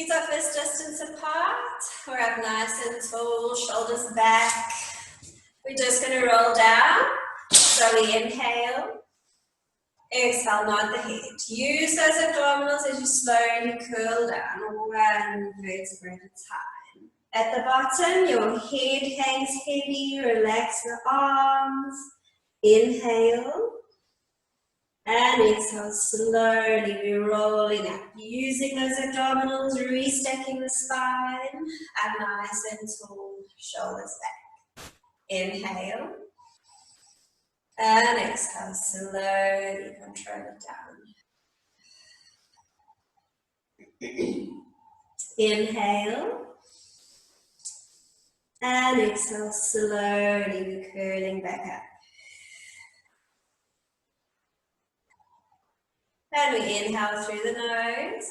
Feet are fist distance apart. We're up nice and tall, shoulders back. We're just going to roll down. So we inhale. Exhale, nod the head. Use those abdominals as you slowly curl down, one vertebra at a time. At the bottom, your head hangs heavy. Relax the arms. Inhale. And exhale, slowly we're rolling up, using those abdominals, restacking the spine, and nice and tall, shoulders back. Inhale, and exhale, slowly control it down. Inhale, and exhale, slowly we're curling back up. And we inhale through the nose.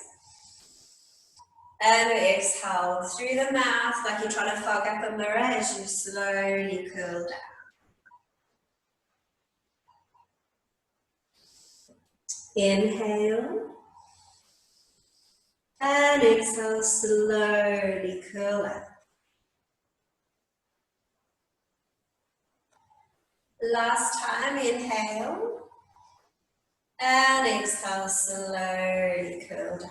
And we exhale through the mouth like you're trying to fog up a mirror as you slowly curl down. Inhale. And exhale, slowly curl up. Last time, inhale. And exhale, slowly curl down.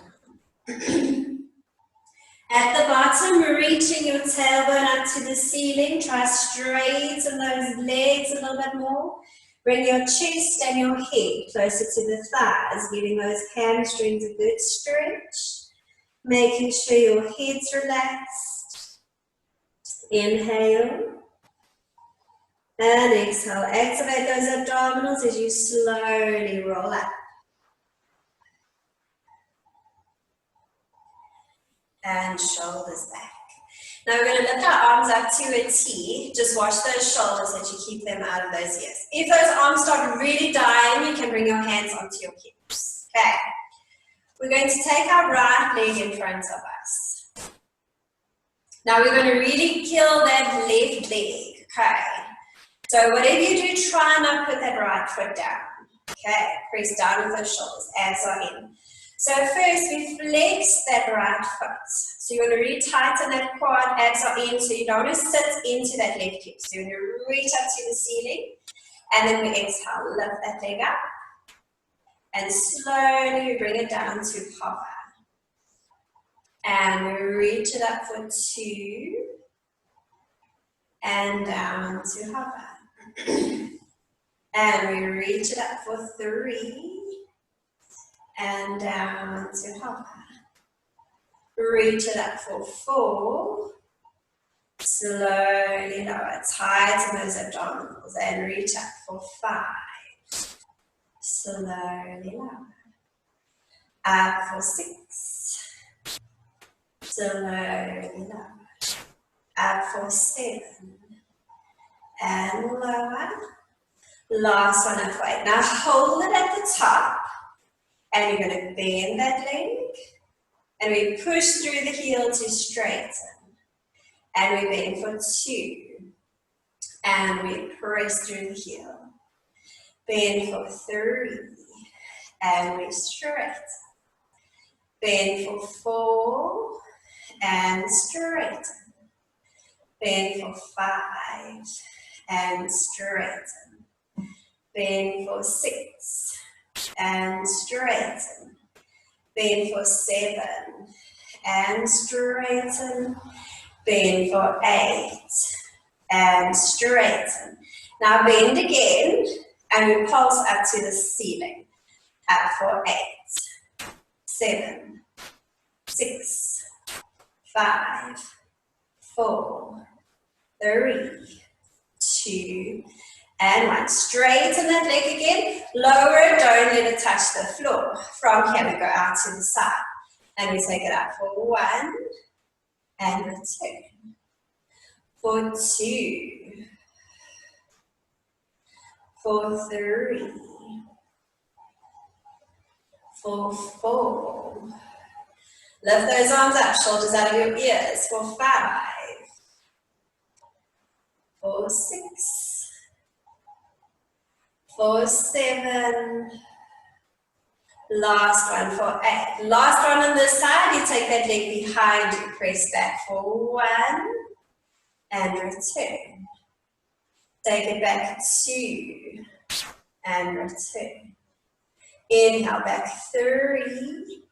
At the bottom, reaching your tailbone up to the ceiling. Try straighten those legs a little bit more. Bring your chest and your head closer to the thighs, giving those hamstrings a good stretch. Making sure your head's relaxed. Inhale. And exhale. Activate those abdominals as you slowly roll up. And shoulders back. Now we're going to lift our arms up to a T. Just watch those shoulders that you keep them out of those ears. If those arms start really dying, you can bring your hands onto your hips. Okay. We're going to take our right leg in front of us. Now we're going to really kill that left leg. Okay. So whatever you do, try not put that right foot down. Okay. Press down with those shoulders. Abs are in. So first we flex that right foot. So you want to really tighten that quad, abs are in, so you don't want to sit into that left hip. So you want to reach up to the ceiling, and then we exhale, lift that leg up, and slowly we bring it down to hover. And we reach it up for 2, and down to hover. And we reach it up for 3, and down to hover. Reach it up for 4. Slowly lower. Tighten those abdominals and reach up for 5. Slowly lower. Up for 6. Slowly lower. Up for 7. And lower. Last one of 8. Now hold it at the top. And you're going to bend that leg. And we push through the heel to straighten. And we bend for 2. And we press through the heel. Bend for 3. And we straighten. Bend for 4. And straighten. Bend for 5. And straighten. Bend for 6. And straighten. Bend for 7. And straighten. Bend for 8. And straighten. Now bend again. And we pulse up to the ceiling. Up for 8. 7. 6. 5. 4. 3. 2. And 1. Straighten that leg again. Lower it, don't let it touch the floor. From here we go out to the side. And we take it out for 1. And return. For 2. For 3. For 4. Lift those arms up, shoulders out of your ears. For 5. For 6. For 7. Last one for 8. Last one on this side, you take that leg behind you, press back for 1, and return. Take it back 2, and return. Inhale back 3,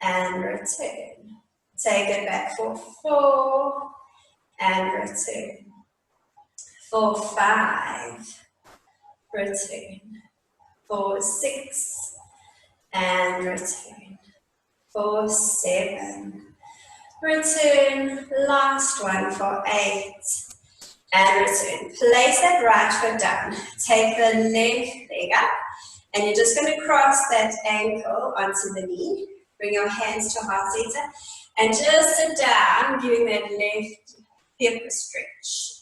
and return. Take it back for 4, and return. For 5, return. For 6, and return. For 7, return. Last one for 8, and return. Place that right foot down. Take the left leg up, and you're just going to cross that ankle onto the knee. Bring your hands to heart center, and just sit down, giving that left hip a stretch.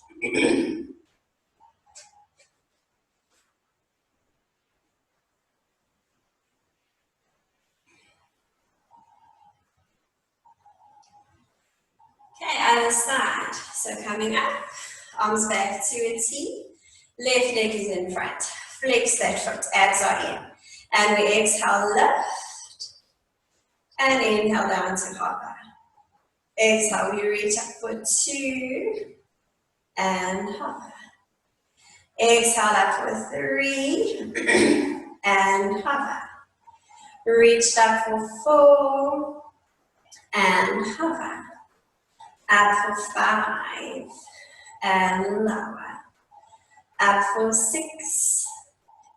Okay, other side. So coming up, arms back to a T. Left leg is in front. Flex that foot, abs are in. And we exhale, lift. And inhale down to hover. Exhale, we reach up for 2. And hover. Exhale up for 3. And hover. Reach up for 4. And hover. Up for 5, and lower. Up for 6,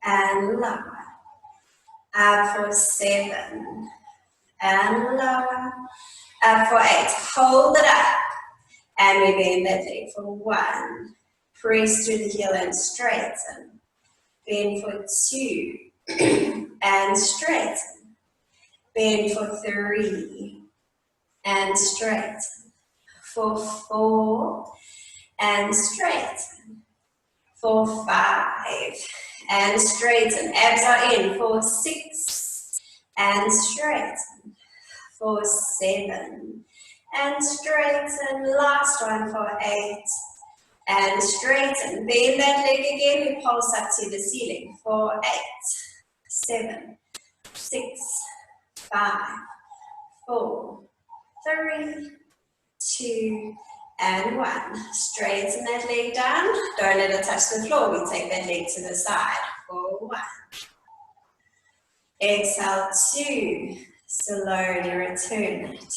and lower. Up for 7, and lower. Up for 8. Hold it up, and we bend that leg for 1. Press through the heel and straighten. Bend for 2, and straighten. Bend for 3, and straighten. For 4, and straighten. For 5, and straighten. Abs are in. For 6, and straighten. For 7, and straighten. Last one for 8, and straighten. Bend that leg again. We pulse up to the ceiling. For 8, 7, 6, 5, 4, 3, 2, and 1. Straighten that leg down. Don't let it touch the floor. We take that leg to the side. For 1. Exhale, 2. Slowly return it.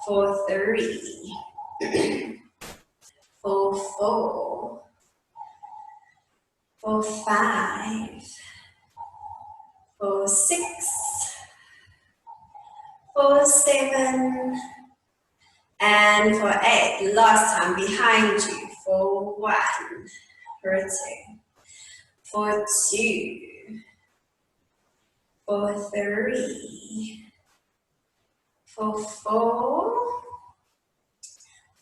For 3. For 4. For 5. For 6. For 7. And for 8, last time behind you, for 1, return. For 2, for 3, for 4,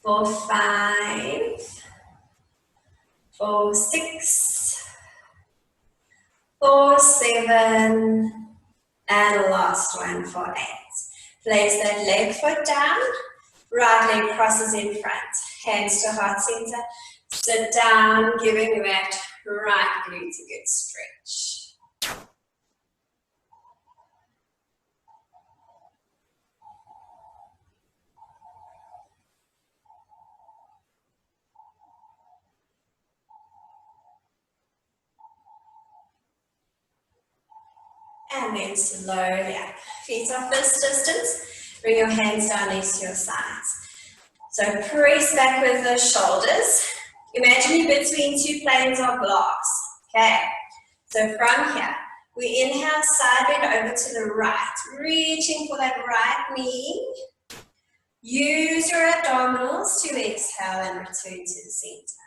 for 5, for 6, for 7, and last one for 8. Place that leg foot down. Right leg crosses in front, hands to heart center. Sit down, giving that right glute a good stretch. And then slowly up. Feet off this distance. Bring your hands down next to your sides. So press back with the shoulders. Imagine you're between 2 planes of glass. Okay. So from here, we inhale, side bend over to the right, reaching for that right knee. Use your abdominals to exhale and return to the center.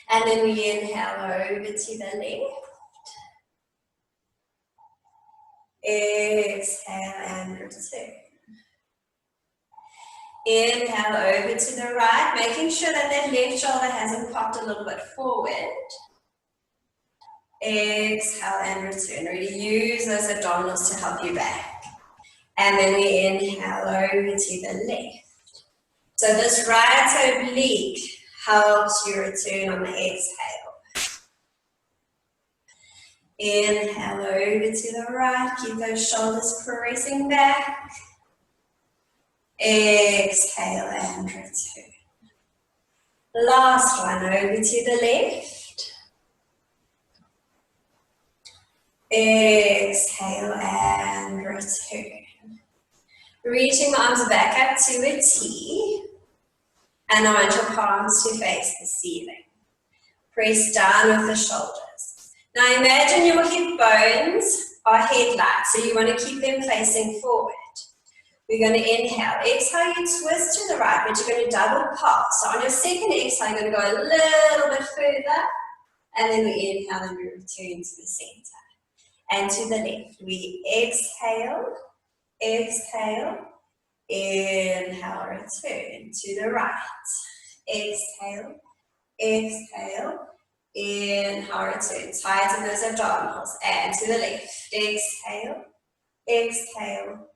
And then we inhale over to the left. Exhale and return. Inhale over to the right, making sure that that left shoulder hasn't popped a little bit forward. Exhale and return. Really use those abdominals to help you back. And then we inhale over to the left. So this right oblique helps you return on the exhale. Inhale over to the right, keep those shoulders pressing back. Exhale and return. Last one, over to the left. Exhale and return. Reaching the arms back up to a T. And I want your palms to face the ceiling. Press down with the shoulders. Now imagine your hip bones are headlights, so you want to keep them facing forward. We're going to inhale. Exhale, you twist to the right, but you're going to double pulse. So on your second exhale, you're going to go a little bit further, and then we inhale and we return to the center. And to the left, we exhale, exhale, inhale, return to the right. Exhale, exhale, inhale, return. Tighten those abdominals. And to the left, exhale, exhale,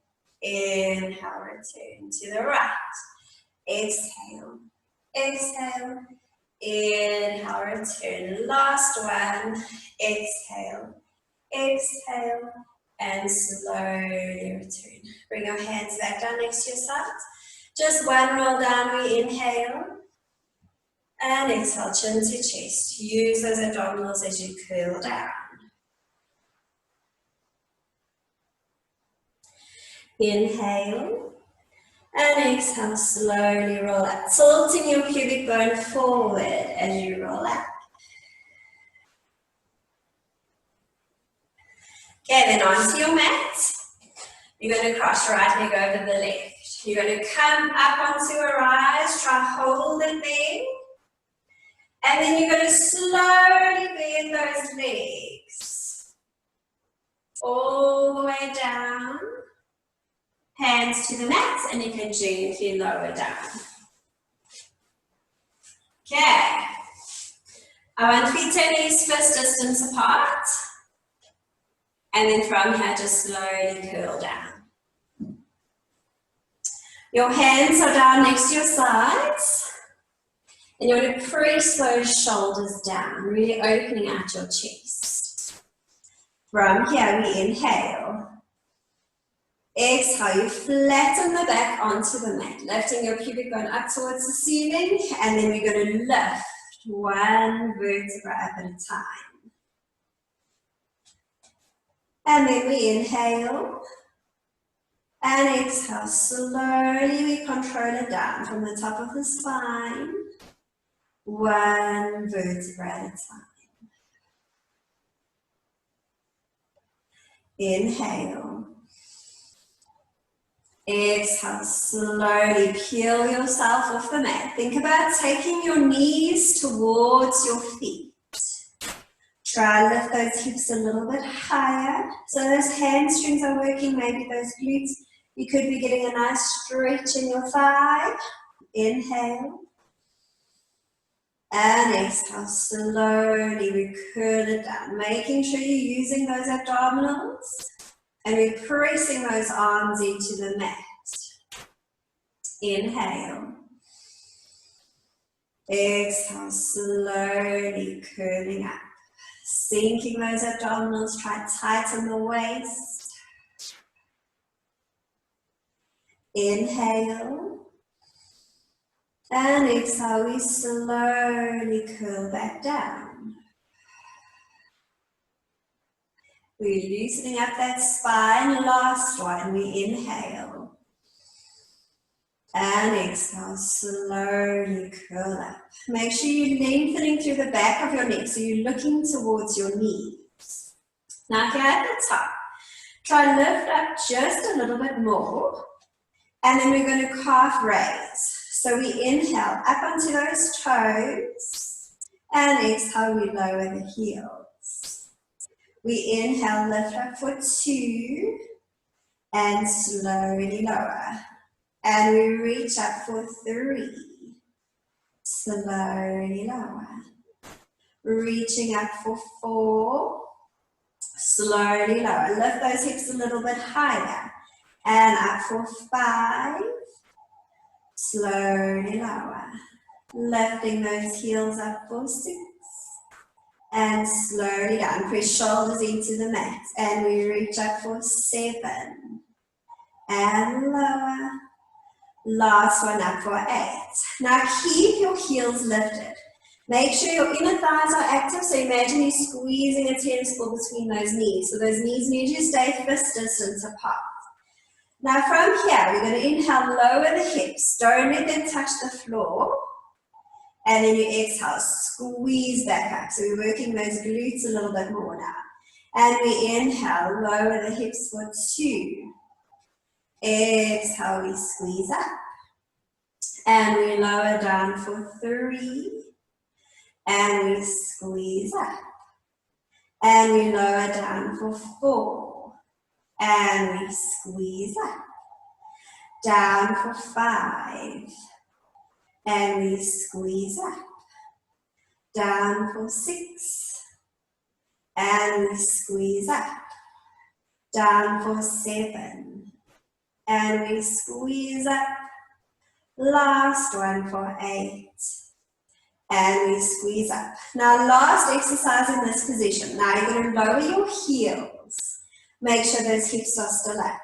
inhale, return to the right. Exhale, exhale, inhale, return. Last one. Exhale, exhale, and slowly return. Bring your hands back down next to your sides. Just one roll down, we inhale. And exhale, chin to chest. Use those abdominals as you curl down. Inhale. And exhale, slowly roll up. Tilting your pubic bone forward as you roll up. Okay, then onto your mat. You're going to cross your right leg over the left. You're going to come up onto a rise, try hold it there. And then you're going to slowly bend those legs. All the way down. Hands to the mat, and you can gently lower down. Okay. I want feet and knees fist distance apart. And then from here, just slowly curl down. Your hands are down next to your sides. And you're going to press those shoulders down, really opening out your chest. From here, we inhale. Exhale, you flatten the back onto the mat, lifting your pubic bone up towards the ceiling, and then we're going to lift one vertebra up at a time. And then we inhale, and exhale, slowly we control it down from the top of the spine, one vertebra at a time. Inhale. Exhale, slowly peel yourself off the mat. Think about taking your knees towards your feet. Try and lift those hips a little bit higher. So those hamstrings are working, maybe those glutes. You could be getting a nice stretch in your thigh. Inhale. And exhale, slowly we curl it down, making sure you're using those abdominals. And we're pressing those arms into the mat. Inhale. Exhale, slowly curling up. Sinking those abdominals, try to tighten the waist. Inhale. And exhale, we slowly curl back down. We're loosening up that spine. Last one, we inhale. And exhale, slowly curl up. Make sure you're lengthening through the back of your neck, so you're looking towards your knees. Now here at the top, try and lift up just a little bit more. And then we're going to calf raise. So we inhale up onto those toes. And exhale, we lower the heels. We inhale, lift up for 2, and slowly lower. And we reach up for 3, slowly lower. Reaching up for 4, slowly lower. Lift those hips a little bit higher. And up for 5, slowly lower. Lifting those heels up for 6, And slowly down, press shoulders into the mat. And we reach up for 7. And lower. Last one up for 8. Now keep your heels lifted. Make sure your inner thighs are active, so imagine you squeezing a tennis ball between those knees. So those knees need to stay fist distance apart. Now from here, we're going to inhale, lower the hips. Don't let them touch the floor. And then you exhale, squeeze back up. So we're working those glutes a little bit more now. And we inhale, lower the hips for 2. Exhale, we squeeze up. And we lower down for 3. And we squeeze up. And we lower down for 4. And we squeeze up. Down for 5. And we squeeze up. Down for 6. And we squeeze up. Down for 7. And we squeeze up. Last one for 8. And we squeeze up. Now last exercise in this position. Now you're going to lower your heels. Make sure those hips are still up.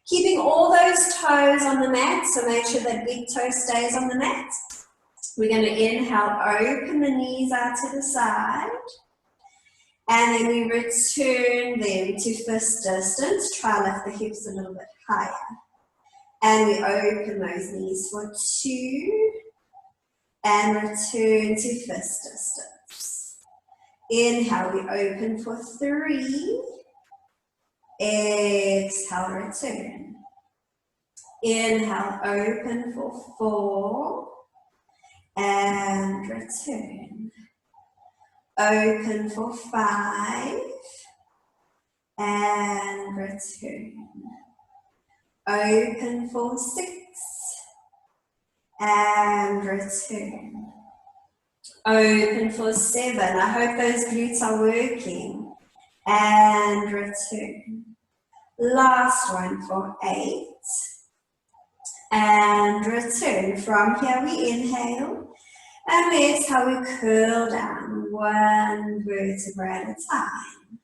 Keeping all those toes on the mat, so make sure that big toe stays on the mat. We're going to inhale, open the knees out to the side. And then we return them to fist distance. Try to lift the hips a little bit higher. And we open those knees for 2. And return to fist distance. Inhale, we open for 3. Exhale, return. Inhale, open for 4. And return. Open for 5. And return. Open for 6. And return. Open for 7. I hope those glutes are working. And return. Last one for 8. And return. From here we inhale. And we exhale, we curl down 1 vertebra at a time.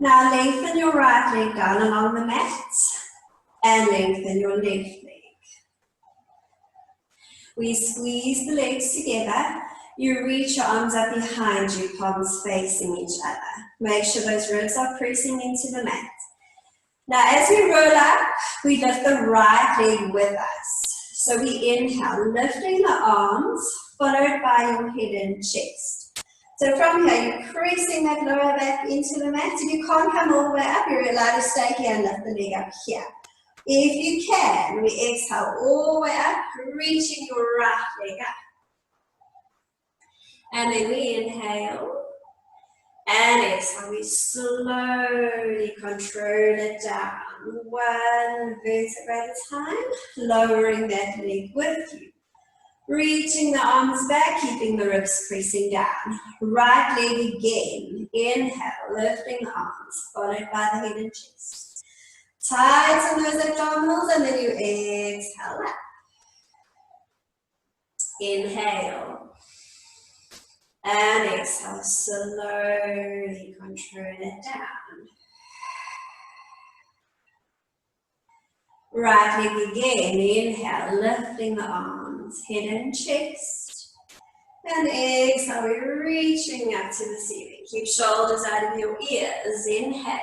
Now lengthen your right leg down along the mat. And lengthen your left leg. We squeeze the legs together. You reach your arms up behind you, palms facing each other. Make sure those ribs are pressing into the mat. Now as we roll up, we lift the right leg with us. So we inhale, lifting the arms, followed by your head and chest. So from here, you're pressing that lower back into the mat. If you can't come all the way up, you're allowed to stay here and lift the leg up here. If you can, we exhale all the way up, reaching your right leg up. And then we inhale. And exhale, we slowly control it down. 1 vertebra at a time, lowering that leg with you. Reaching the arms back, keeping the ribs pressing down. Right leg again. Inhale, lifting the arms, followed by the head and chest. Tighten those abdominals, and then you exhale up. Inhale. And exhale, slowly control it down. Right leg again, inhale, lifting the arms, head and chest. And exhale, we're reaching up to the ceiling. Keep shoulders out of your ears, inhale.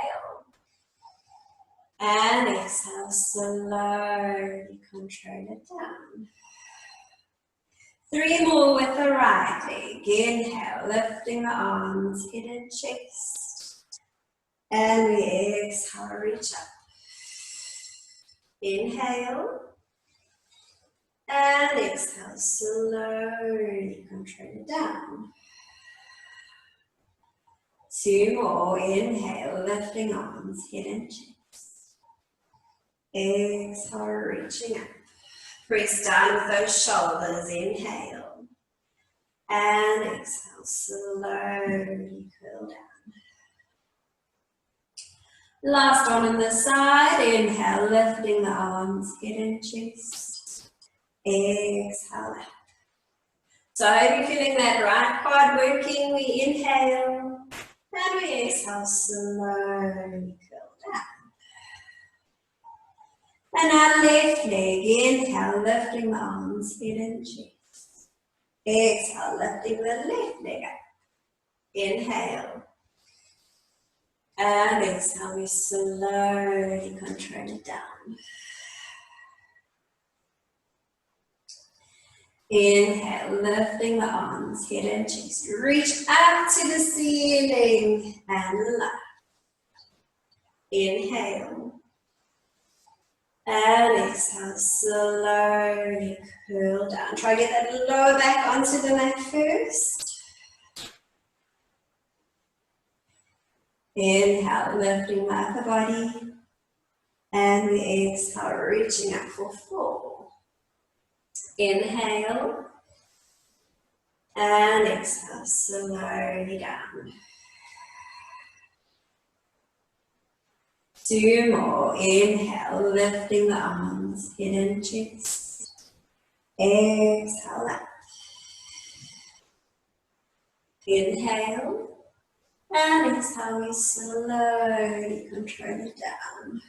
And exhale, slowly control it down. 3 more with the right leg. Inhale, lifting the arms, head and chest. And we exhale, reach up. Inhale. And exhale, slowly control it down. 2 more. Inhale, lifting arms, head and chest. Exhale, reaching up. Press down with those shoulders, inhale. And exhale, slowly curl down. Last one on the side, inhale, lifting the arms, head and chest. Exhale out. So I hope you're feeling that right quad working. We inhale and we exhale, slowly curl down. And our left leg, inhale, lifting the arms, head and chest. Exhale, lifting the left leg up. Inhale. And exhale, we slowly control it down. Inhale, lifting the arms, head and chest. Reach up to the ceiling and lift. Inhale. And exhale, slowly curl down. Try to get that lower back onto the mat first. Inhale, lifting the upper body. And we exhale, reaching up for 4. Inhale. And exhale, slowly down. 2 more. Inhale, lifting the arms, head and chest. Exhale up. Inhale. And exhale, we slowly control it down.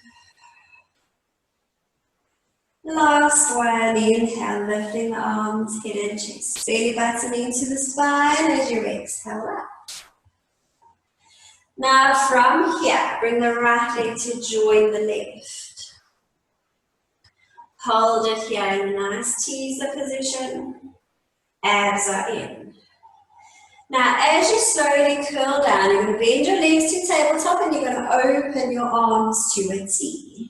Last one, inhale, lifting the arms, head and chest. Belly button into the spine as you exhale up. Now from here, bring the right leg to join the left. Hold it here in a nice teaser position. Abs are in. Now as you slowly curl down, you're going to bend your legs to tabletop and you're going to open your arms to a T.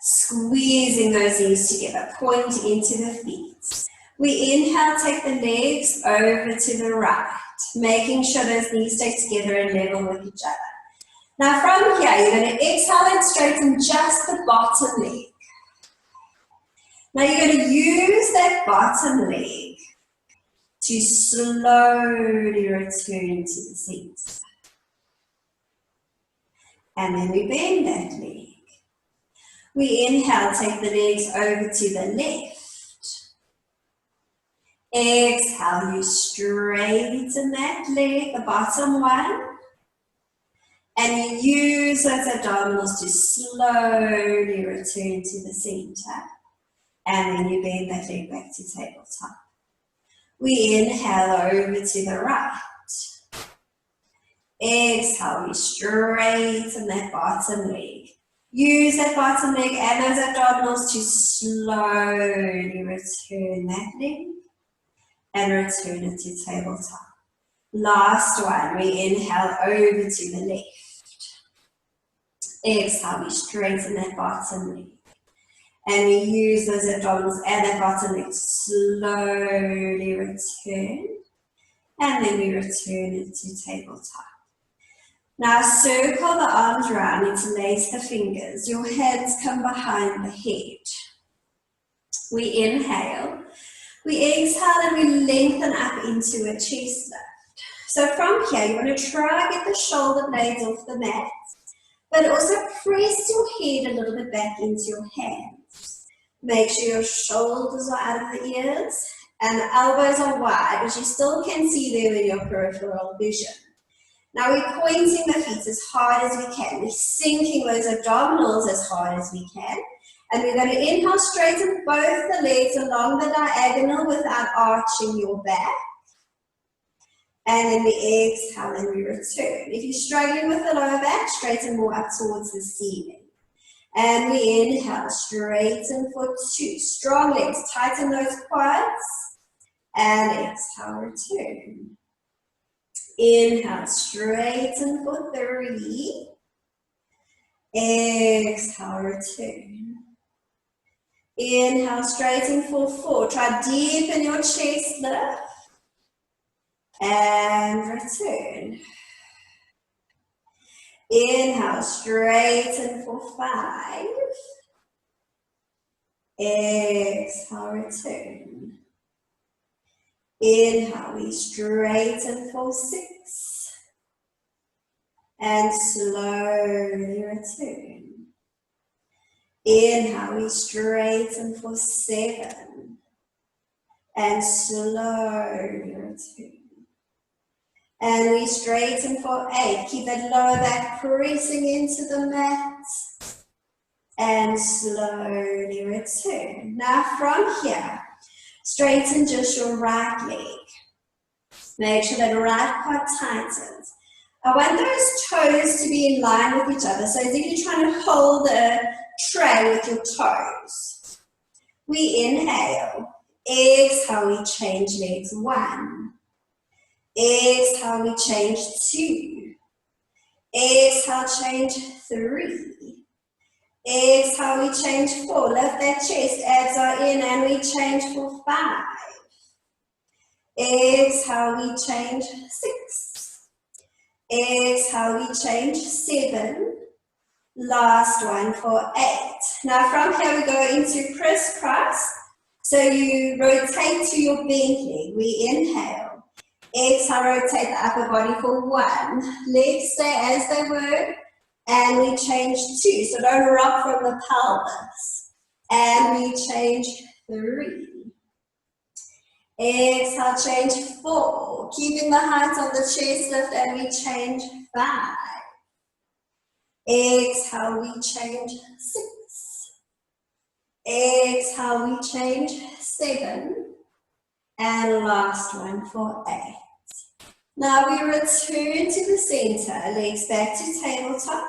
Squeezing those knees together, point into the feet. We inhale, take the legs over to the right, making sure those knees stay together and level with each other. Now from here, you're going to exhale and straighten just the bottom leg. Now you're going to use that bottom leg to slowly return to the seat. And then we bend that leg. We inhale, take the legs over to the left. Exhale, you straighten that leg, the bottom one. And you use those abdominals to slowly return to the center. And then you bend that leg back to tabletop. We inhale over to the right. Exhale, we straighten that bottom leg. Use that bottom leg and those abdominals to slowly return that leg and return it to tabletop. Last one, we inhale over to the left. Exhale, we straighten that bottom leg. And we use those abdominals and that bottom leg to slowly return. And then we return it to tabletop. Now circle the arms around, interlace the fingers. Your hands come behind the head. We inhale. We exhale and we lengthen up into a chest lift. So from here, you want to try and get the shoulder blades off the mat, but also press your head a little bit back into your hands. Make sure your shoulders are out of the ears and the elbows are wide, but you still can see them in your peripheral vision. Now we're pointing the feet as hard as we can. We're sinking those abdominals as hard as we can. And we're going to inhale, straighten both the legs along the diagonal without arching your back. And then we exhale and we return. If you're struggling with the lower back, straighten more up towards the ceiling. And we inhale, straighten for 2. Strong legs, tighten those quads. And exhale, return. Inhale, straighten for 3. Exhale, return. Inhale, straighten for 4. Try deepen your chest lift. And return. Inhale, straighten for 5. Exhale, return. Inhale, we straighten for 6. And slowly return. Inhale, we straighten for 7. And slowly return. And we straighten for 8. Keep that lower back pressing into the mat. And slowly return. Now from here, straighten just your right leg. Make sure that right quad tightens. I want those toes to be in line with each other. So as if you're trying to hold a tray with your toes. We inhale. Exhale, we change legs. 1. Exhale, we change 2. Exhale, change 3. Exhale, we change 4. Lift that chest, abs are in, and we change for 5. Exhale, we change 6. Exhale, we change 7. Last one for 8. Now from here we go into crisscross. So you rotate to your bent leg. We inhale. Exhale, rotate the upper body for 1. Legs stay as they were. And we change 2. So don't rock from the pelvis. And we change 3. Exhale, change 4. Keeping the height of the chest lift, and we change 5. Exhale, we change 6. Exhale, we change 7. And last one for 8. Now we return to the center, legs back to tabletop,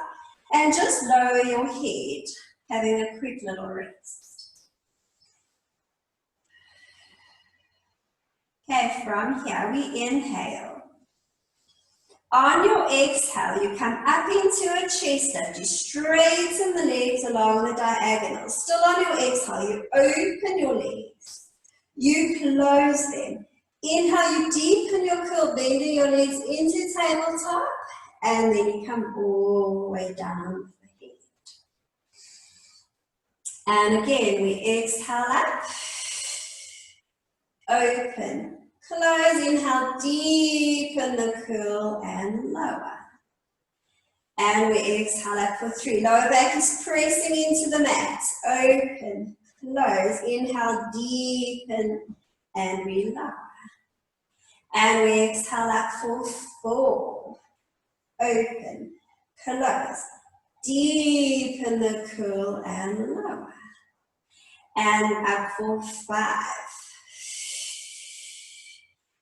and just lower your head, having a quick little rest. Okay, from here we inhale. On your exhale, you come up into a chest lift. You straighten the legs along the diagonal. Still on your exhale, you open your legs. You close them. Inhale, you deepen your curl, bending your legs into tabletop, and then you come all the way down with the head. And again, we exhale up, open. Close, inhale, deepen the curl and lower. And we exhale up for 3. Lower back is pressing into the mat. Open, close, inhale, deepen, and we lower. And we exhale up for 4. Open, close, deepen the curl and lower. And up for 5.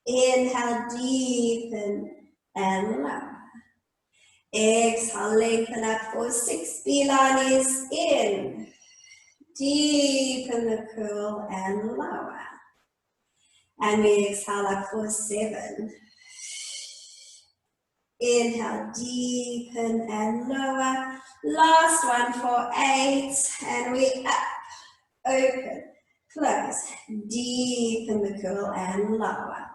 Inhale, deepen and lower. Exhale, lengthen up for 6. Beeline is in. Deepen the curl and lower. And we exhale up for 7. Inhale, deepen and lower. Last one for 8. And we up, open, close, deepen the curl and lower.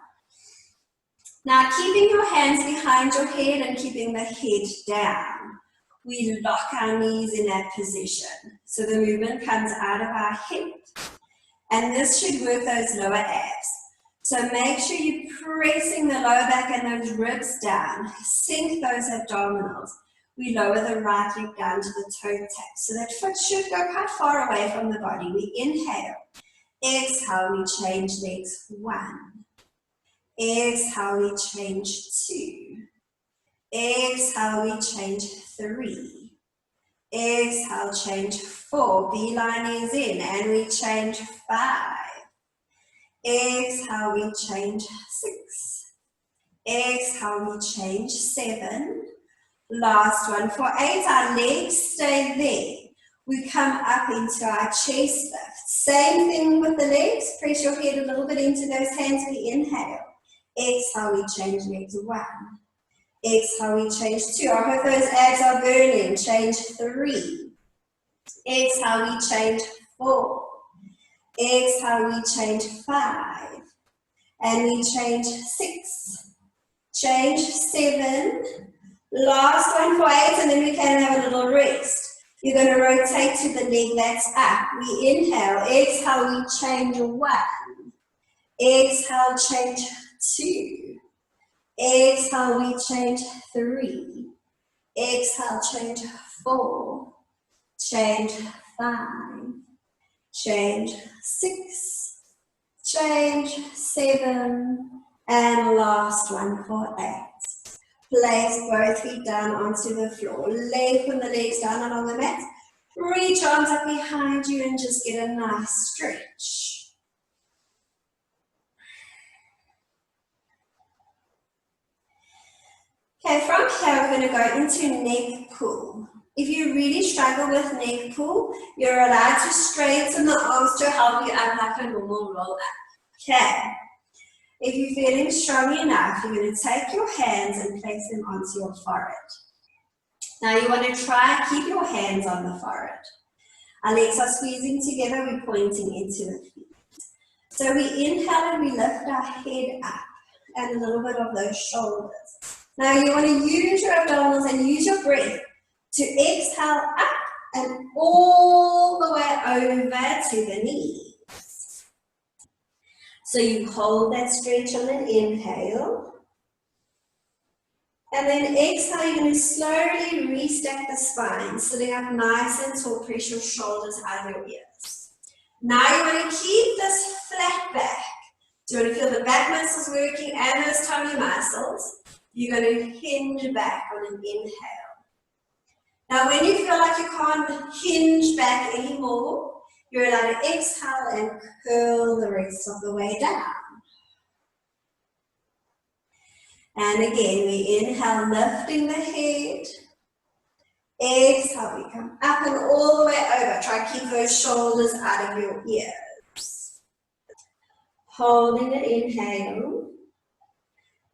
Now, keeping your hands behind your head and keeping the head down, we lock our knees in that position. So the movement comes out of our hip, and this should work those lower abs. So make sure you're pressing the lower back and those ribs down. Sink those abdominals. We lower the right leg down to the toe tap. So that foot should go quite far away from the body. We inhale. Exhale, we change legs. 1. Exhale, we change 2. Exhale, we change 3. Exhale, change 4. Beeline is in, and we change 5. Exhale, we change 6. Exhale, we change 7. Last one for 8. Our legs stay there. We come up into our chest lift. Same thing with the legs. Press your head a little bit into those hands. We inhale. Exhale, we change legs. 1. Exhale, we change 2. I hope those abs are burning. Change 3. Exhale, we change 4. Exhale, we change 5. And we change 6. Change 7. Last one for 8, and then we can have a little rest. You're going to rotate to the leg that's up. We inhale. Exhale, we change 1. Exhale, change 2. Exhale, we change 3. Exhale, change 4. Change 5, change 6, change 7, and last one for 8. Place both feet down onto the floor. Lengthen the legs down along the mat. Reach arms up behind you and just get a nice stretch. Okay, from here we're going to go into neck pull. If you really struggle with neck pull, you're allowed to straighten the arms to help you up like a normal roll up. Okay. If you're feeling strong enough, you're going to take your hands and place them onto your forehead. Now you want to try and keep your hands on the forehead. Our legs are squeezing together, we're pointing into the feet. So we inhale and we lift our head up and a little bit of those shoulders. Now you want to use your abdominals and use your breath to exhale up and all the way over to the knees. So you hold that stretch on an inhale. And then exhale, you're going to slowly restack the spine, sitting up nice and tall, press your shoulders out of your ears. Now you want to keep this flat back. So you want to feel the back muscles working and those tummy muscles. You're going to hinge back on an inhale. Now when you feel like you can't hinge back anymore, you're allowed to exhale and curl the rest of the way down. And again, we inhale, lifting the head. Exhale, we come up and all the way over. Try to keep those shoulders out of your ears. Holding an inhale.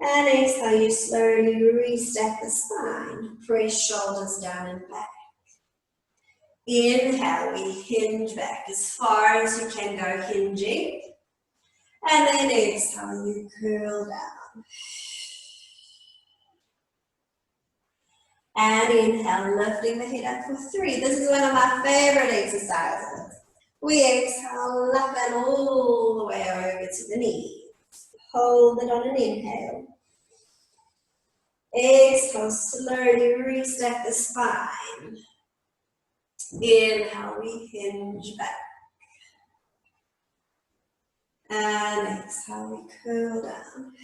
And exhale, you slowly restack the spine. Press shoulders down and back. Inhale, we hinge back as far as you can go hinging. And then exhale, you curl down. And inhale, lifting the head up for 3. This is one of my favorite exercises. We exhale, up and all the way over to the knees. Hold it on an inhale. Exhale, slowly restack the spine. Inhale, we hinge back. And exhale, we curl down.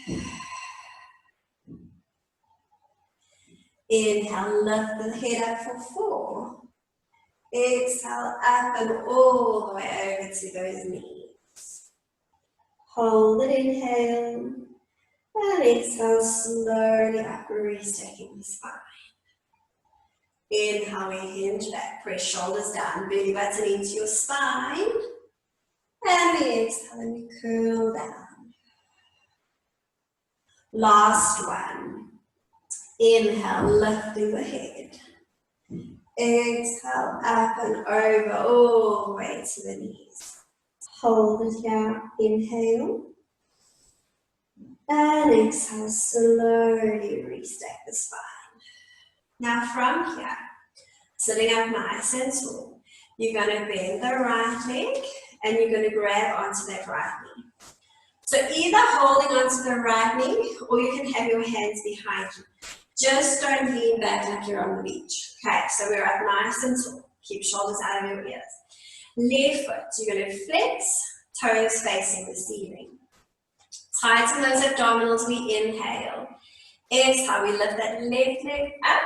Inhale, lift the head up for 4. Exhale, up and all the way over to those knees. Hold it, inhale. And exhale, slowly up, restacking the spine. Inhale, we hinge back, press shoulders down, belly button into your spine. And we exhale and we curl down. Last one. Inhale, lifting the head. Exhale, up and over, all the way to the knees. Hold it here, inhale. And exhale, slowly restack the spine. Now from here, sitting up nice and tall, you're going to bend the right leg and you're going to grab onto that right knee. So either holding onto the right knee or you can have your hands behind you. Just don't lean back like you're on the beach. Okay, so we're up nice and tall. Keep shoulders out of your ears. Left foot, you're going to flex, toes facing the ceiling. Tighten those abdominals, we inhale. Exhale, we lift that left leg up.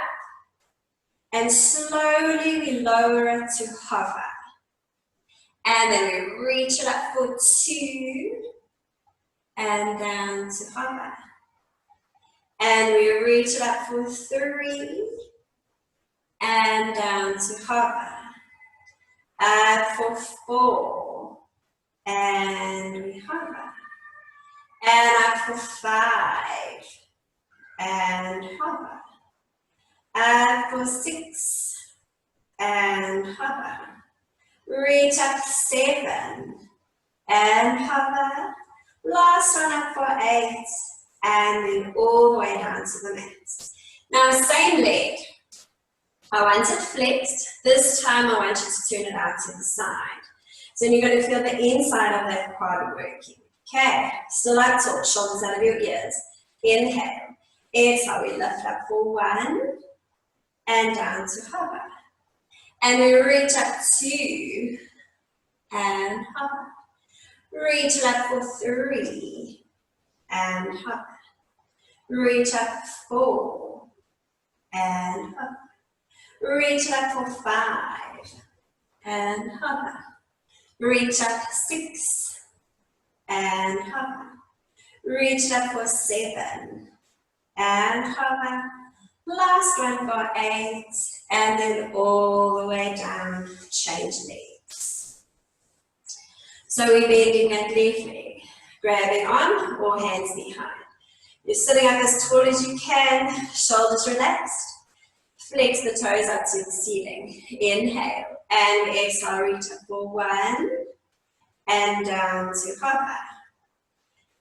And slowly we lower it to hover. And then we reach it up for 2. And down to hover. And we reach it up for 3. And down to hover. Up for 4. And we hover. And up for 5. And hover. Up for 6. And hover. Reach up 7. And hover. Last one up for 8. And then all the way down to the mat. Now same leg. I want it flexed. This time I want you to turn it out to the side. So you're going to feel the inside of that quad working. Okay, still up tall, shoulders out of your ears. Inhale. Exhale, we lift up for 1. And down to hover. And we reach up 2 and hover. Reach it up for 3 and hover. Reach up 4 and hover. Reach it up for 5 and hover. Reach up 6 and hover. Reach it up for 7 and hover. Last one for 8 and then all the way down, change legs. So we're bending that left leg, grabbing on or hands behind. You're sitting up as tall as you can, shoulders relaxed. Flex the toes up to the ceiling. Inhale and exhale, reach up for 1 and down to hover.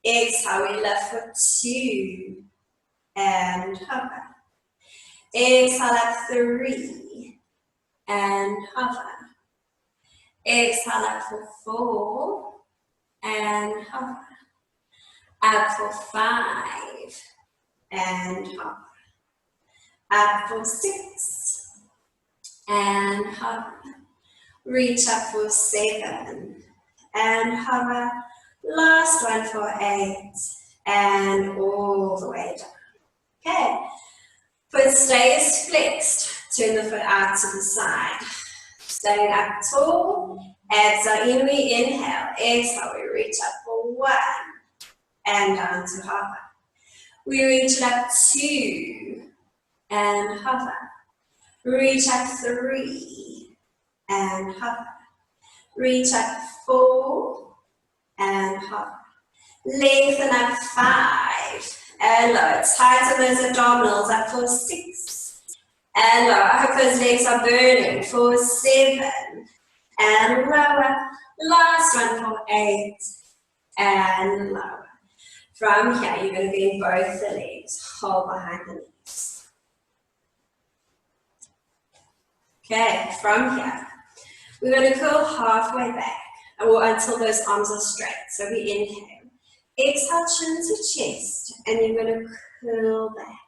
Exhale, we lift for 2 and hover. Exhale up 3 and hover. Exhale up for 4 and hover. Up for 5 and hover. Up for 6 and hover. Reach up for 7 and hover. Last one for 8 and all the way down. Okay, foot stays flexed. Turn the foot out to the side. Staying up tall. Abs are in. We inhale. Exhale. We reach up for 1 and down to hover. We reach it up 2 and hover. Reach up 3 and hover. Reach up 4 and hover. Lengthen up 5 and lower. Tighten those abdominals up for 6 and lower. I hope those legs are burning for 7 and lower. Last one for 8 and lower. From here, you're going to bend both the legs, hold behind the knees. Okay, from here, we're going to curl halfway back or until those arms are straight. So we inhale, exhale, chin to chest, and you're going to curl back.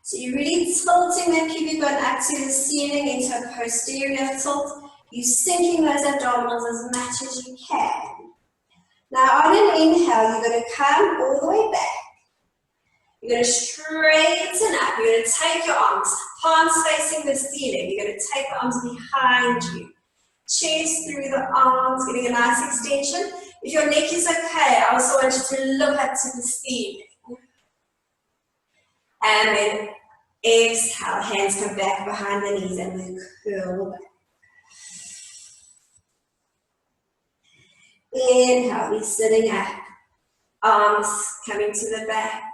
So you're really tilting that pubic bone up to the ceiling into a posterior tilt. You're sinking those abdominals as much as you can. Now on an inhale, you're going to come all the way back. You're going to straighten up. You're going to take your arms, palms facing the ceiling. You're going to take the arms behind you. Chest through the arms, getting a nice extension. If your neck is okay, I also want you to look up to the ceiling. And then exhale, hands come back behind the knees and then curl back. Inhale, we're sitting up, arms coming to the back.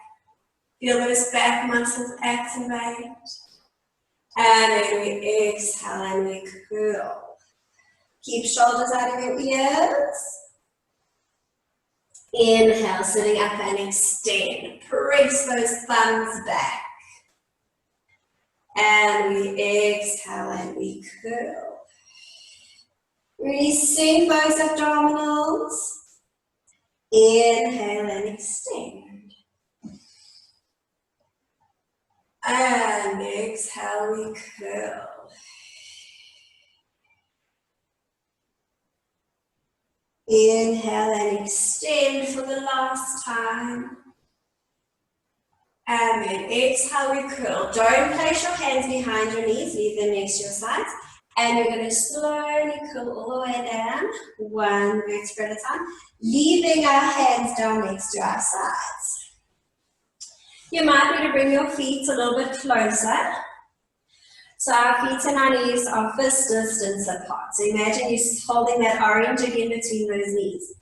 Feel those back muscles activate. And then we exhale and we curl. Keep shoulders out of your ears. Inhale, sitting up and extend. Press those thumbs back. And we exhale and we curl. Really sink those abdominals. Inhale and extend. And exhale, we curl. Inhale and extend for the last time. And then exhale, we curl. Don't place your hands behind your knees, leave them next to your sides. And you're going to slowly curl all the way down, one vertebra at a time, leaving our hands down next to our sides. You might need to bring your feet a little bit closer. So our feet and our knees are fist distance apart. So imagine you're holding that orange again between those knees.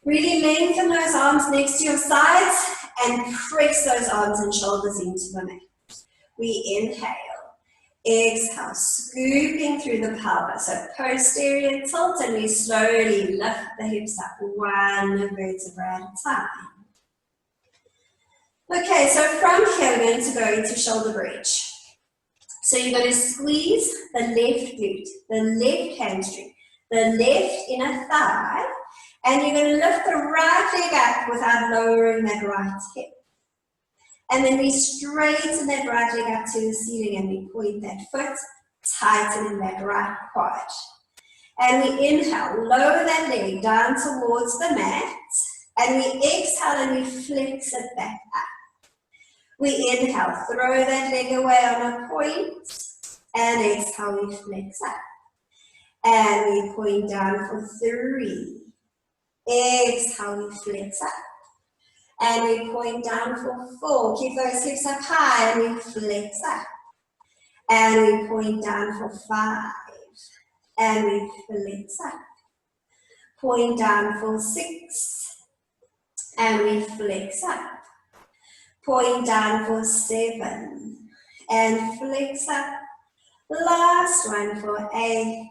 Really lengthen those arms next to your sides and press those arms and shoulders into the mat. We inhale. Exhale, scooping through the pelvis, so posterior tilt, and we slowly lift the hips up one vertebra at a time. Okay, so from here we're going to go into shoulder bridge. So you're going to squeeze the left glute, the left hamstring, the left inner thigh, and you're going to lift the right leg up without lowering that right hip. And then we straighten that right leg up to the ceiling and we point that foot, tightening that right quad. And we inhale, lower that leg down towards the mat. And we exhale and we flex it back up. We inhale, throw that leg away on a point. And exhale, we flex up. And we point down for 3. Exhale, we flex up. And we point down for 4. Keep those hips up high and we flex up. And we point down for 5. And we flex up. Point down for 6. And we flex up. Point down for 7. And flex up. Last one for 8.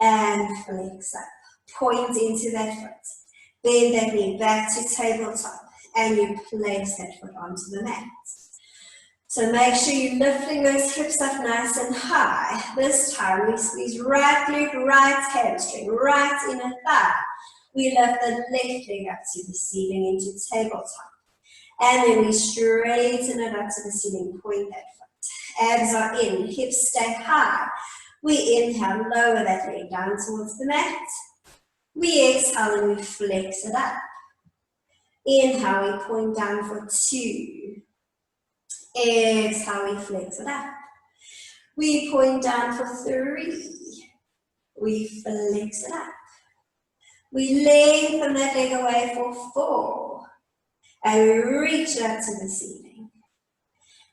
And flex up. Point into that foot. Bend that knee back to tabletop. And you place that foot onto the mat. So make sure you're lifting those hips up nice and high. This time we squeeze right glute, right hamstring, right inner thigh. We lift the left leg up to the ceiling into tabletop. And then we straighten it up to the ceiling, point that foot. Abs are in, hips stay high. We inhale, lower that leg down towards the mat. We exhale and we flex it up. Inhale, we point down for 2. Exhale, we flex it up. We point down for 3. We flex it up. We lengthen that leg away for 4. And we reach it up to the ceiling.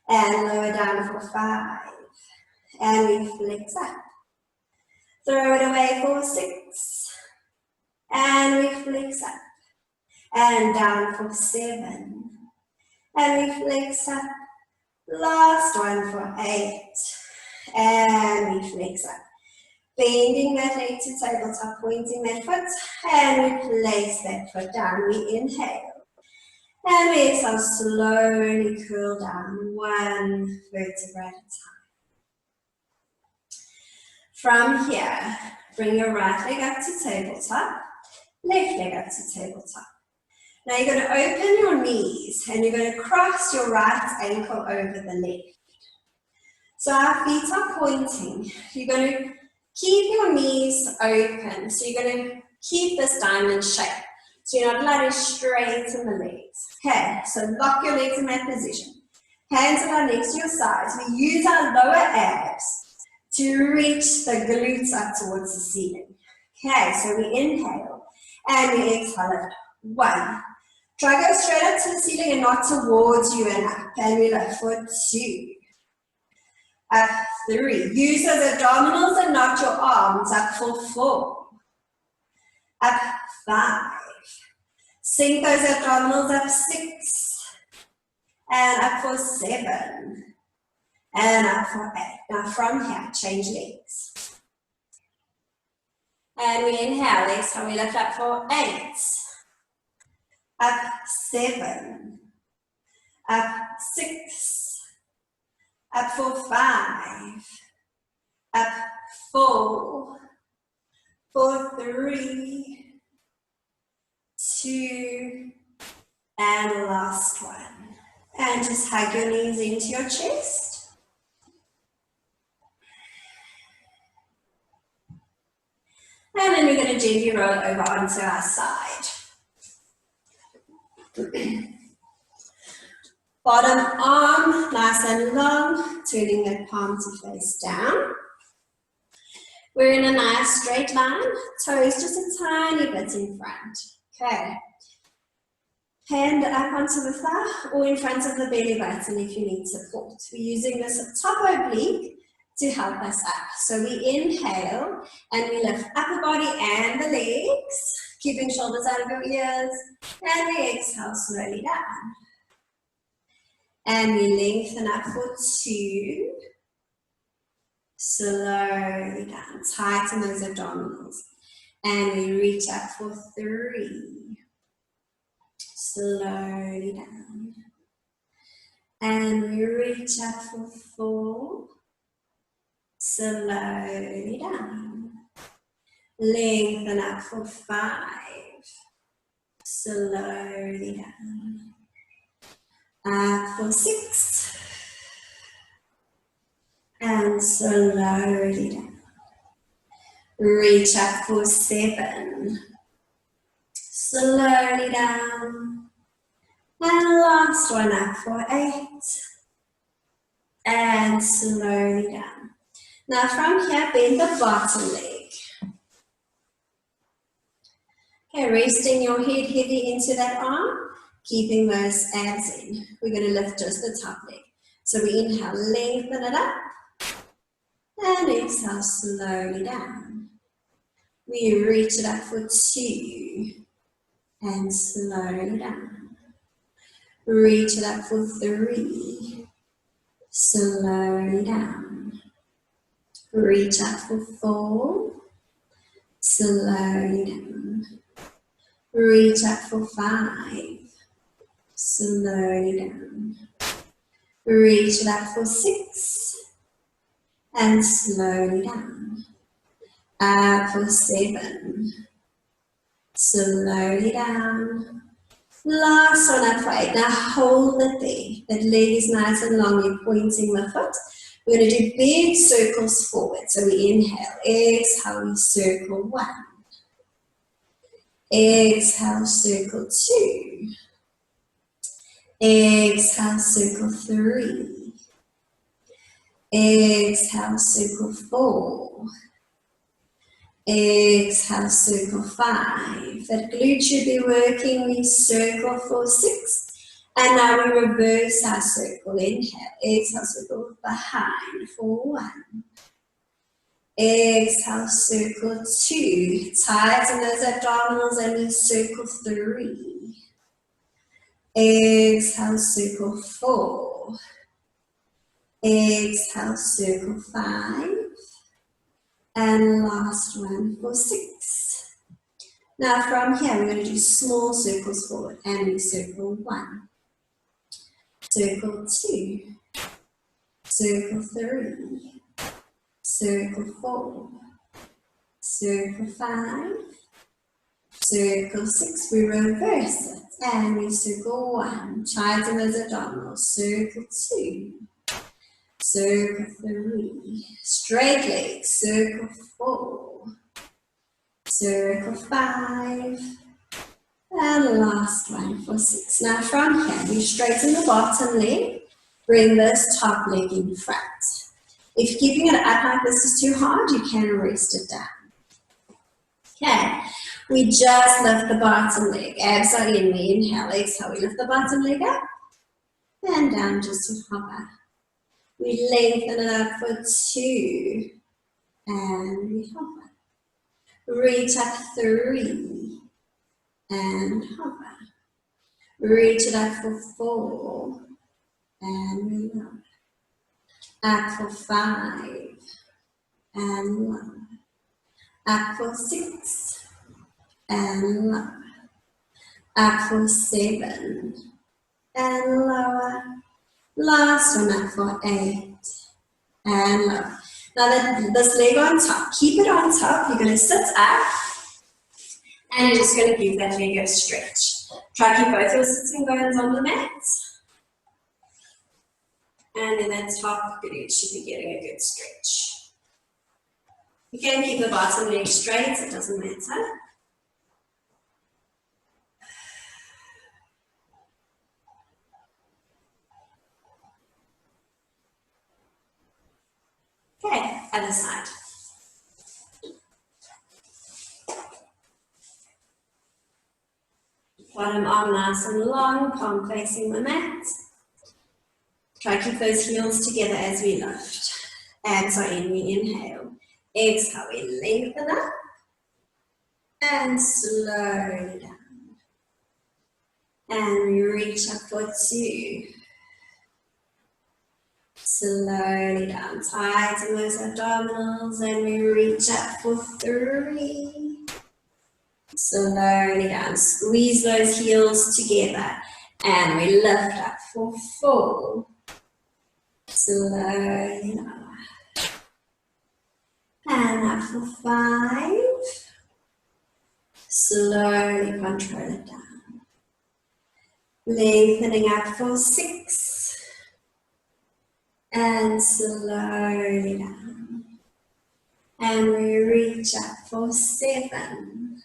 And lower down for 5. And we flex up. Throw it away for 6. And we flex up. And down for 7. And we flex up. Last one for 8. And we flex up. Bending that leg to tabletop, pointing that foot. And we place that foot down. We inhale. And we exhale, slowly curl down, 1 vertebra at a time. From here, bring your right leg up to tabletop, left leg up to tabletop. Now you're going to open your knees and you're going to cross your right ankle over the left. So our feet are pointing. You're going to keep your knees open. So you're going to keep this diamond shape. So you're not allowed to straighten the legs. Okay, so lock your legs in that position. Hands are next to your sides. We use our lower abs to reach the glutes up towards the ceiling. Okay, so we inhale and we exhale. 1. Try go straight up to the ceiling and not towards you and up. And we lift for 2. Up 3. Use those abdominals and not your arms. Up for 4. Up 5. Sink those abdominals up 6. And up for 7. And up for 8. Now from here, change legs. And we inhale, exhale, we lift up for 8. Up 7. Up 6. Up for 5. Up 4. For 3. 2. And last one. And just hug your knees into your chest. And then we're going to gently roll over onto our side. Bottom arm, nice and long, turning that palm to face down. We're in a nice straight line, toes just a tiny bit in front. Okay. Hand up onto the thigh or in front of the belly button if you need support. We're using this top oblique to help us up. So we inhale and we lift upper body and the legs, keeping shoulders out of your ears, and we exhale slowly down. And we lengthen up for 2, slowly down, tighten those abdominals, and we reach up for 3, slowly down, and we reach up for 4, slowly down, lengthen up for 5, slowly down, Up for 6. And slowly down. Reach up for 7. Slowly down. And last one up for 8. And slowly down. Now from here, bend the bottom leg. Okay, resting your head heavy into that arm, keeping those abs in. We're going to lift just the top leg. So we inhale, lengthen it up, and exhale slowly down. We reach it up for 2, and slowly down. Reach it up for 3, slowly down. Reach up for 4, slowly down. Reach up for 5, slowly down. Reach it up for 6, and slowly down. Up for 7, slowly down. Last one up for 8. Now hold it there. That leg is nice and long. You're pointing the foot. We're going to do big circles forward. So we inhale, exhale, we circle 1. Exhale, circle 2. Exhale, circle 3. Exhale, circle 4. Exhale, circle 5. That glute should be working. We circle for 6. And now we reverse our circle. Inhale, exhale, circle behind for 1. Exhale, circle 2. Tighten those abdominals and we circle 3. Exhale, circle 4. Exhale, circle 5. And last one for 6. Now from here, we're going to do small circles forward. And we circle 1. Circle 2. Circle 3. Circle 4. Circle 5. Circle 6. We reverse it. And we circle 1. Tighten those abdominals. Circle 2. Circle 3, straight legs, circle 4, circle 5, and last one for 6. Now from here, we straighten the bottom leg, bring this top leg in front. If keeping it up like this is too hard, you can rest it down. Okay, we just lift the bottom leg, abs are in, we inhale, exhale, we lift the bottom leg up, and down just to hover. We lengthen it up for 2, and we hover. Reach up 3, and hover. Reach it up for 4, and we lower. Up for 5, and lower. Up for 6, and lower. Up for 7, and lower. Last one up for 8, and lower. Now this leg on top, keep it on top. You're going to sit up, and you're just going to give that leg a stretch. Try to keep both your sitting bones on the mat. And then that top glute should be getting a good stretch. You can keep the bottom leg straight, it doesn't matter. Okay, other side. Bottom arm nice and long, palm facing the mat. Try to keep those heels together as we lift. Abs are in, we inhale. Exhale, we lengthen up. And slowly down. And we reach up for 2. Slowly down, tighten those abdominals, and we reach up for 3. Slowly down, squeeze those heels together, and we lift up for 4. Slowly down, and up for 5. Slowly control it down. Lengthening up for 6. And slowly down. And we reach up for 7.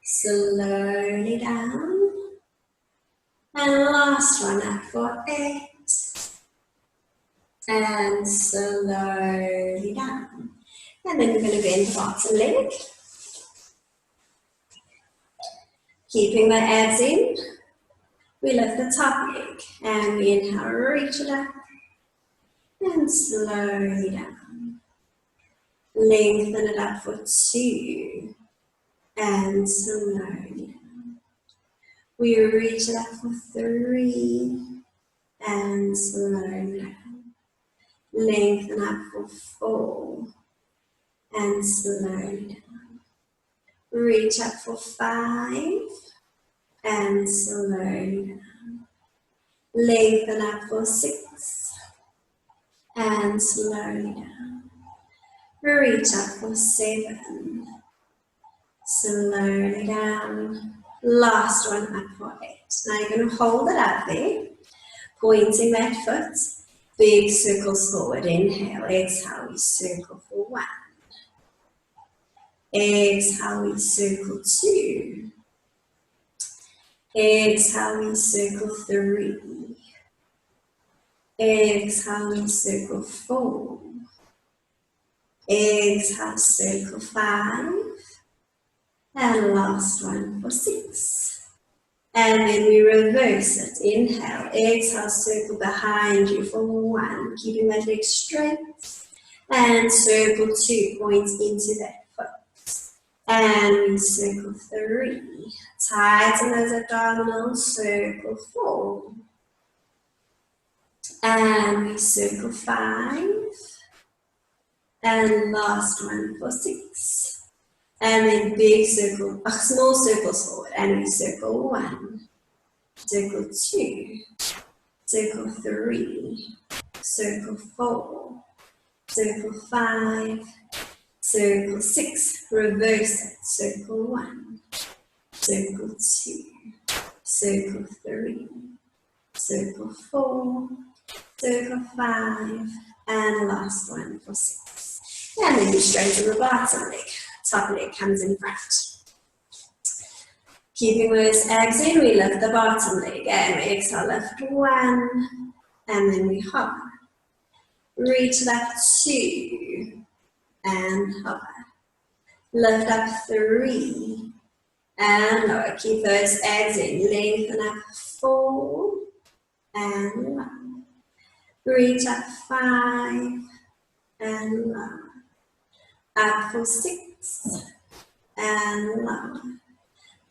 Slowly down. And last one up for 8. And slowly down. And then we're going to bend the bottom leg. Keeping the abs in. We lift the top leg. And we inhale, reach it up. And slowly down. Lengthen it up for 2. And slowly down. We reach it up for 3. And slowly down. Lengthen up for 4. And slowly down. Reach up for 5. And slowly down. Lengthen up for 6. And slowly down. Reach up for 7. Slowly down. Last one up for 8. Now you're going to hold it up there, pointing that foot. Big circles forward. Inhale, exhale, we circle for 1. Exhale, we circle 2. Exhale, we circle 3. Exhale, we circle 4. Exhale, circle 5. And last one for 6. And then we reverse it. Inhale, exhale, circle behind you for 1. Keeping that leg straight. And circle 2, points into that foot. And we circle 3. Tighten those abdominals, circle 4. And we circle 5. And last one for 6. And then big circle, small circles forward. And we circle 1. Circle 2. Circle 3. Circle 4. Circle 5. Circle 6. Reverse it. Circle 1. Circle 2. Circle 3. Circle 4. Circle 5. And last one for 6. And then we straighten the bottom leg. Top leg comes in front. Keeping those abs in, we lift the bottom leg. And we exhale, lift 1. And then we hover. Reach it up 2. And hover. Lift up 3. And lower. Keep those abs in. Lengthen up 4. And lower. Reach up 5. And lower. Up for 6. And lower.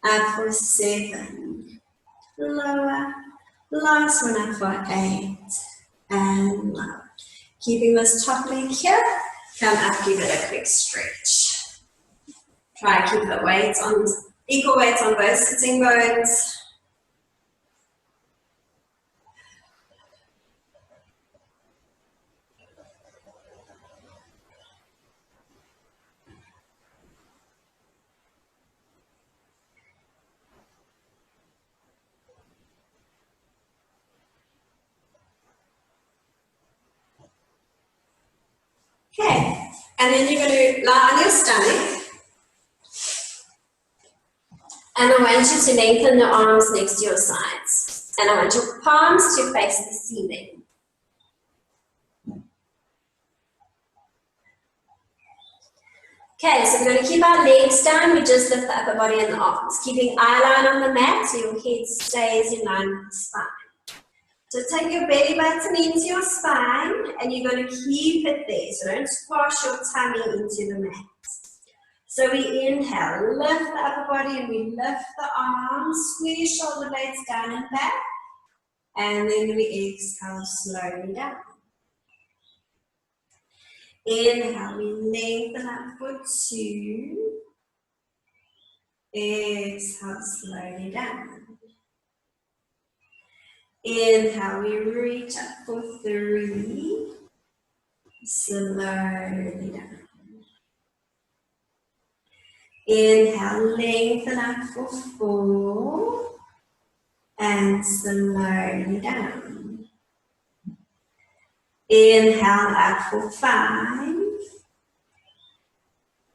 Up for 7. Lower. Last one up for 8. And lower. Keeping this top leg here. Come up, give it a quick stretch. Try to keep the weight on, equal weight on both sitting bones. Okay, and then you're going to lie on your stomach. And I want you to lengthen the arms next to your sides. And I want your palms to face the ceiling. Okay, so we're going to keep our legs down. We just lift the upper body and the arms. Keeping eye line on the mat so your head stays in line with the spine. So take your belly button into your spine and you're going to keep it there. So don't squash your tummy into the mat. So we inhale, lift the upper body and we lift the arms, squeeze shoulder blades down and back. And then we exhale slowly down. Inhale, we lengthen up for 2. Exhale slowly down. Inhale, we reach up for 3. Slowly down. Inhale, lengthen up for 4. and slowly down. Inhale up for 5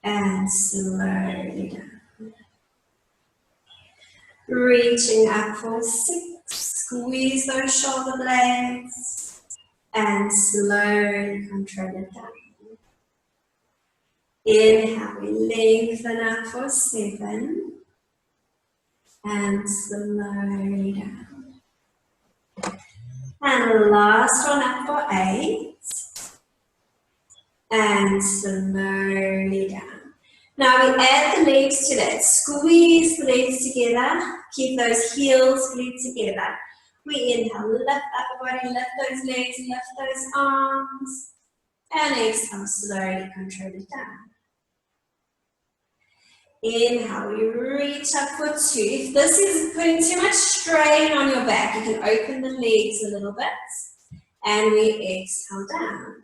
and slowly down. Reaching up for 6, squeeze those shoulder blades and slowly control it down. Inhale, we lengthen up for 7 and slowly down. And last one up for 8 and slowly down. Now we add the legs to that. Squeeze the legs together. Keep those heels glued together. We inhale, lift up the body, lift those legs, lift those arms. And exhale, slowly control it down. Inhale, we reach up for 2. If this is putting too much strain on your back, you can open the legs a little bit. And we exhale down.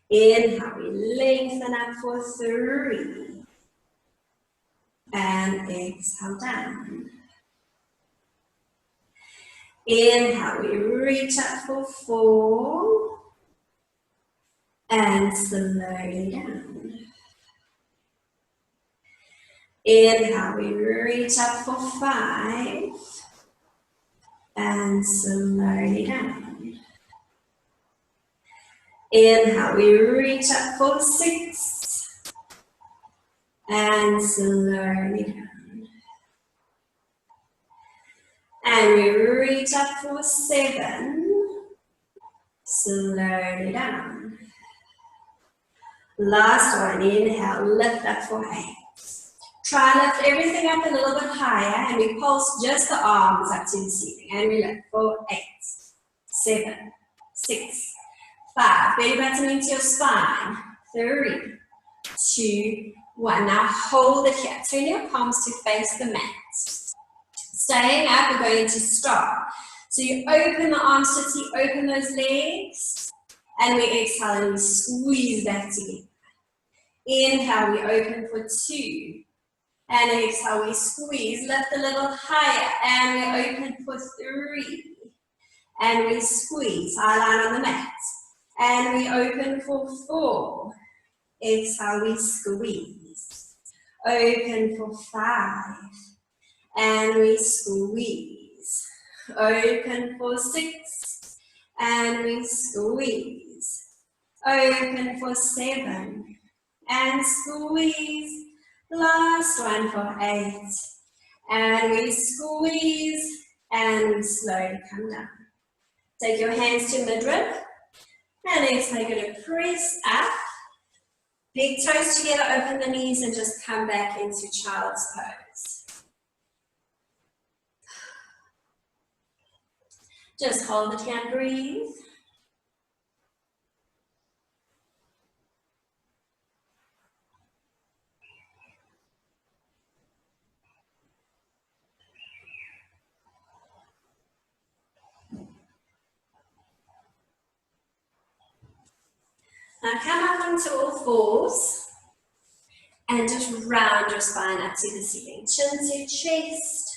Inhale, we lengthen up for 3. And exhale down. Inhale, we reach up for 4. And slowly down. Inhale, we reach up for 5. And slowly down. Inhale, we reach up for 6. And slowly down. And we reach up for 7. Slowly down. Last one, inhale, lift up for 8. Try and lift everything up a little bit higher and we pulse just the arms up to the ceiling. And we lift for 8, 7, 6, 5. Belly button into your spine. 3, 2, 1. Now hold it here. Turn your palms to face the mat. Staying up, we're going to stop. So you open the arms to you open those legs. And we exhale and we squeeze back together. Inhale, we open for 2. And exhale, we squeeze, lift a little higher, and we open for 3. And we squeeze, high line on the mat. And we open for 4. Exhale, we squeeze. Open for 5. And we squeeze. Open for 6. And we squeeze. Open for 7. And squeeze. Last one for 8. And we squeeze and we slowly come down. Take your hands to midriff. And exhale, you're going to press up. Big toes together, open the knees and just come back into child's pose. Just hold it here and breathe. Now come up onto all fours and just round your spine up to the ceiling. Chin to chest.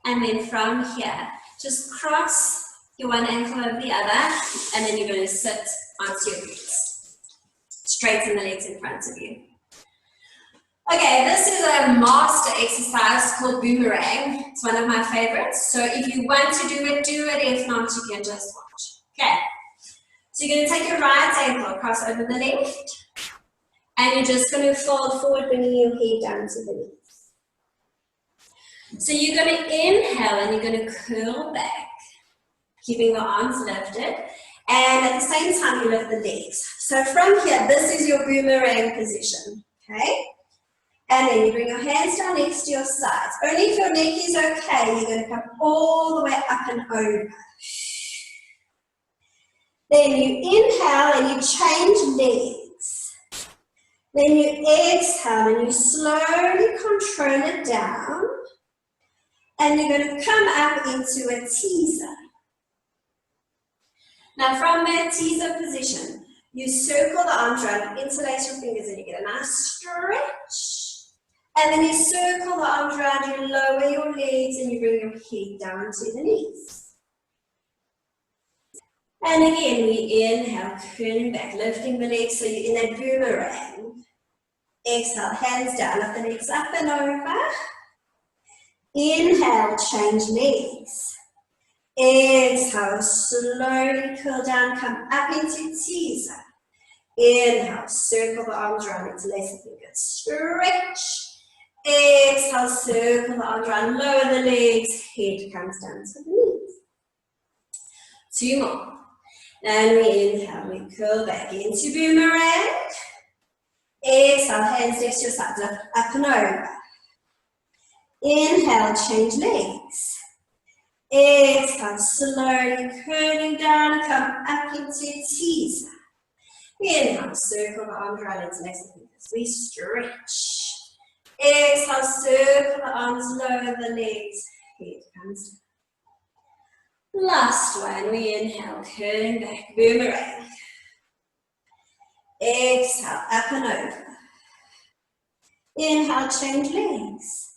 And then from here, just cross your one ankle over the other, and then you're going to sit onto your boots. Straighten the legs in front of you. Okay, this is a master exercise called boomerang. It's one of my favorites. So if you want to do it, do it. If not, you can just watch. Okay. So you're going to take your right ankle across over the left. And you're just going to fold forward, bringing your head down to the knees. So you're going to inhale and you're going to curl back, keeping the arms lifted. And at the same time, you lift the legs. So from here, this is your boomerang position. Okay. And then you bring your hands down next to your sides. Only if your neck is okay, you're going to come all the way up and over. Then you inhale and you change legs. Then you exhale and you slowly control it down. And you're going to come up into a teaser. Now from that teaser position, you circle the arms around, interlace your fingers and you get a nice stretch. And then you circle the arms around, you lower your legs and you bring your head down to the knees. And again, we inhale, curling back, lifting the legs so you're in that boomerang. Exhale, hands down, lift the legs up and over. Inhale, change legs. Exhale, slowly curl down, come up into teaser. Inhale, circle the arms around, interlace the fingers, stretch. Exhale, circle the arms around, lower the legs, head comes down to the knees. 2 more. And we inhale, we curl back into boomerang. Exhale, hands next to your side, lift up and over. Inhale, change legs. Exhale, slowly curling down, come up into teaser. Inhale, circle the arms around, interlace the fingers. We stretch. Exhale, circle the arms, lower the legs, head comes down. Last one, we inhale, curling back, boomerang. Exhale, up and over. Inhale, change legs.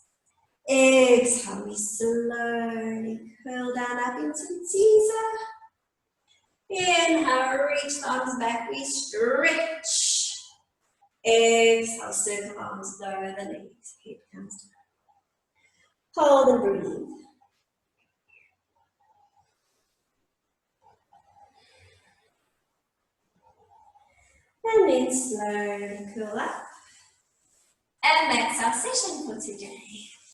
Exhale, we slowly curl down up into teaser. Inhale, reach the arms back, we stretch. Exhale, circle the arms, lower the legs, head comes down. Hold and breathe. And then slowly curl up. And that's our session for today.